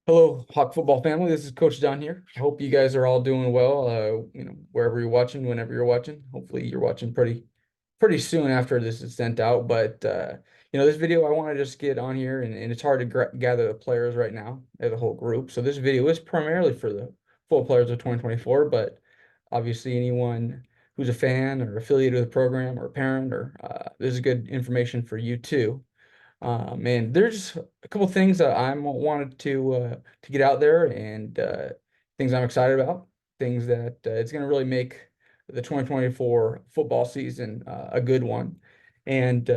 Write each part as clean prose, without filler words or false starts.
Hello, Hawk football family. This is Coach Don here. I hope you guys are all doing well. Wherever you're watching, whenever you're watching. Hopefully, you're watching pretty soon after this is sent out. But this video I want to just get on here, and it's hard to gather the players right now as a whole group. So this video is primarily for the full players of 2024, but obviously anyone who's a fan or affiliated with the program or a parent or this is good information for you too. Man, there's a couple things that I wanted to get out there and things I'm excited about, things that it's going to really make the 2024 football season a good one. And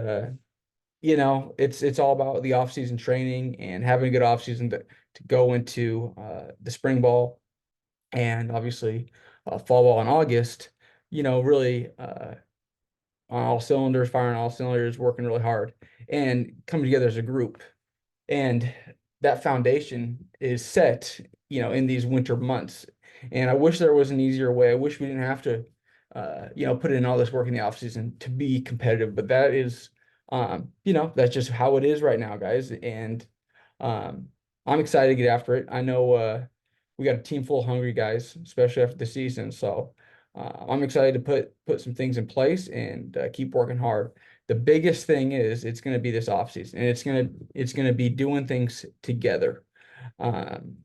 it's all about the off-season training and having a good off-season to go into the spring ball and obviously fall ball in August. Really on all cylinders, firing all cylinders, working really hard, and coming together as a group. And that foundation is set, in these winter months. And I wish there was an easier way. I wish we didn't have to, put in all this work in the off season to be competitive. But that is, that's just how it is right now, guys. And um, I'm excited to get after it. I know we got a team full of hungry guys, especially after the season. So I'm excited to put some things in place and keep working hard. The biggest thing is it's going to be this offseason, and it's going to be doing things together, um,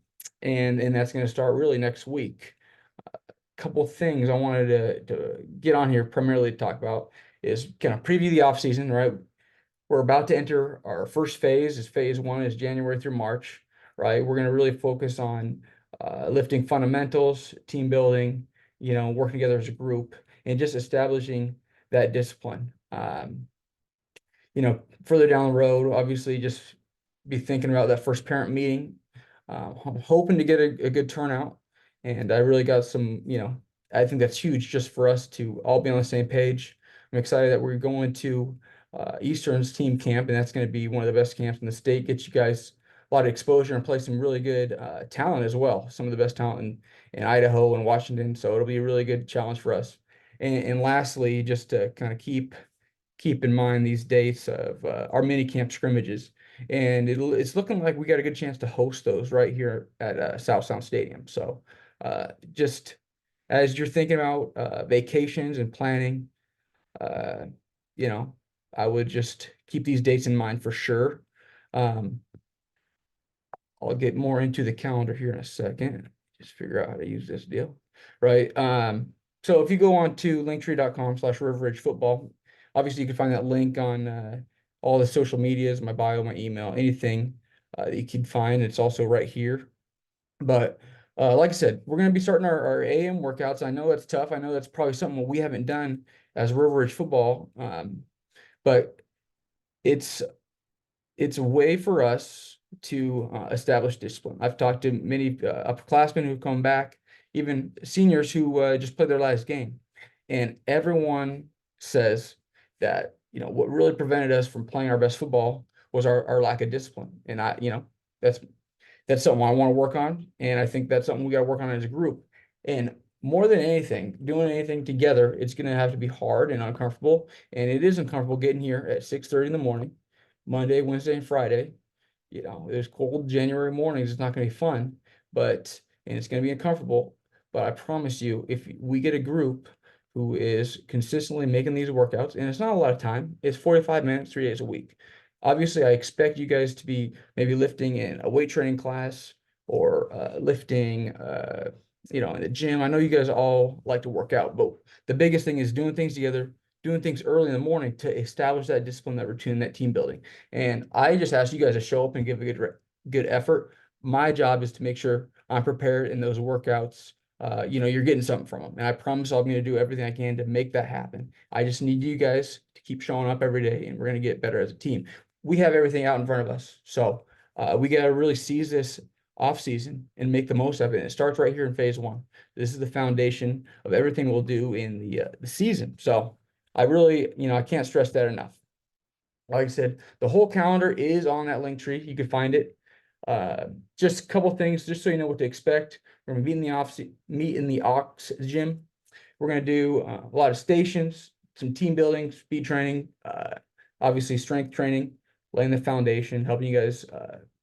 and that's going to start really next week. Couple things I wanted to get on here primarily to talk about is kind of preview the offseason, right? We're about to enter our first phase. Is phase one is January through March, right? We're going to really focus on lifting fundamentals, team building, working together as a group, and just establishing that discipline. Further down the road, obviously, just be thinking about that first parent meeting. I'm hoping to get a good turnout, and I really got some, I think that's huge just for us to all be on the same page. I'm excited that we're going to Eastern's team camp, and that's going to be one of the best camps in the state. Get you guys a lot of exposure and play some really good talent as well. Some of the best talent in Idaho and Washington. So it'll be a really good challenge for us. And lastly, just to kind of keep in mind these dates of our mini camp scrimmages. And it's looking like we got a good chance to host those right here at South Sound Stadium. So just as you're thinking about vacations and planning, uh, you know, I would just keep these dates in mind for sure. Um, I'll get more into the calendar here in a second. Just figure out how to use this deal. Right. So if you go on to linktree.com/riverridgefootball, obviously you can find that link on all the social medias, my bio, my email, anything that you can find. It's also right here. But like I said, we're going to be starting our AM workouts. I know that's tough. I know that's probably something we haven't done as River Ridge football. But it's it's a way for us to establish discipline. I've talked to many upperclassmen who've come back, even seniors who just played their last game, and everyone says that what really prevented us from playing our best football was our lack of discipline. And that's that's something I want to work on, and I think that's something we got to work on as a group. And more than anything, doing anything together, it's going to have to be hard and uncomfortable, and it is uncomfortable getting here at 6:30 in the morning, Monday, Wednesday, and Friday. There's cold January mornings. It's not going to be fun, and it's going to be uncomfortable. But I promise you, if we get a group who is consistently making these workouts, and it's not a lot of time, it's 45 minutes, 3 days a week. Obviously, I expect you guys to be maybe lifting in a weight training class or lifting, in the gym. I know you guys all like to work out, but the biggest thing is doing things together, doing things early in the morning to establish that discipline, that routine, that team building. And I just ask you guys to show up and give a good effort. My job is to make sure I'm prepared in those workouts. You're getting something from them. And I promise I'm going to do everything I can to make that happen. I just need you guys to keep showing up every day, and we're going to get better as a team. We have everything out in front of us. So we got to really seize this off season and make the most of it. And it starts right here in phase one. This is the foundation of everything we'll do in the season. So I really, I can't stress that enough. Like I said, the whole calendar is on that link tree. You can find it. Just a couple things, just so you know what to expect. We're gonna meet in the Ox gym. We're gonna do a lot of stations, some team building, speed training, obviously strength training, laying the foundation, helping you guys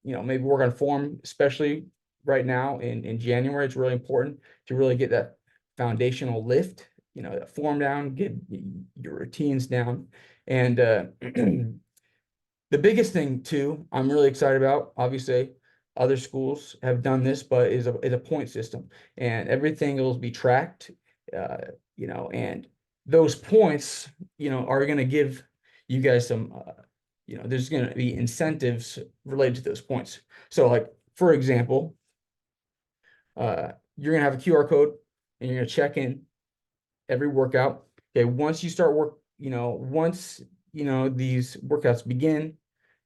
maybe work on form, especially right now in January. It's really important to really get that foundational lift, that form down, get your routines down. And the biggest thing too, I'm really excited about, obviously, other schools have done this, but is a point system, and everything will be tracked, uh, and those points, are going to give you guys some, there's going to be incentives related to those points. So, like, for example, you're going to have a QR code and you're going to check in every workout. Okay, once you start work, once these workouts begin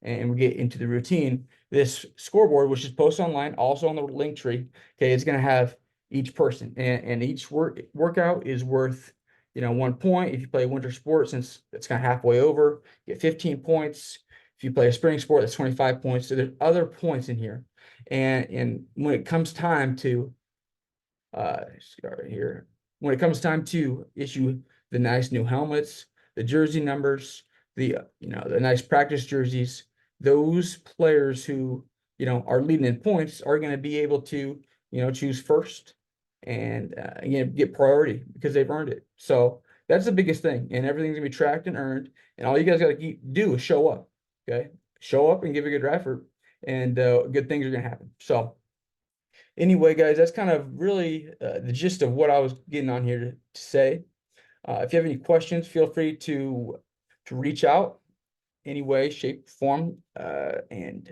and we get into the routine, this scoreboard, which is posted online, also on the link tree, okay, it's gonna have each person, and each workout is worth 1 point. If you play a winter sport, since it's kind of halfway over, you get 15 points. If you play a spring sport, that's 25 points. So there's other points in here. And when it comes time to start right here. When it comes time to issue the nice new helmets, the jersey numbers, the nice practice jerseys, those players who are leading in points are going to be able to choose first and get priority because they've earned it. So that's the biggest thing, and everything's gonna be tracked and earned. And all you guys got to do is show up. Okay, show up and give a good effort, and good things are gonna happen. So anyway, guys, that's kind of really the gist of what I was getting on here to say. If you have any questions, feel free to reach out any way, shape, form, and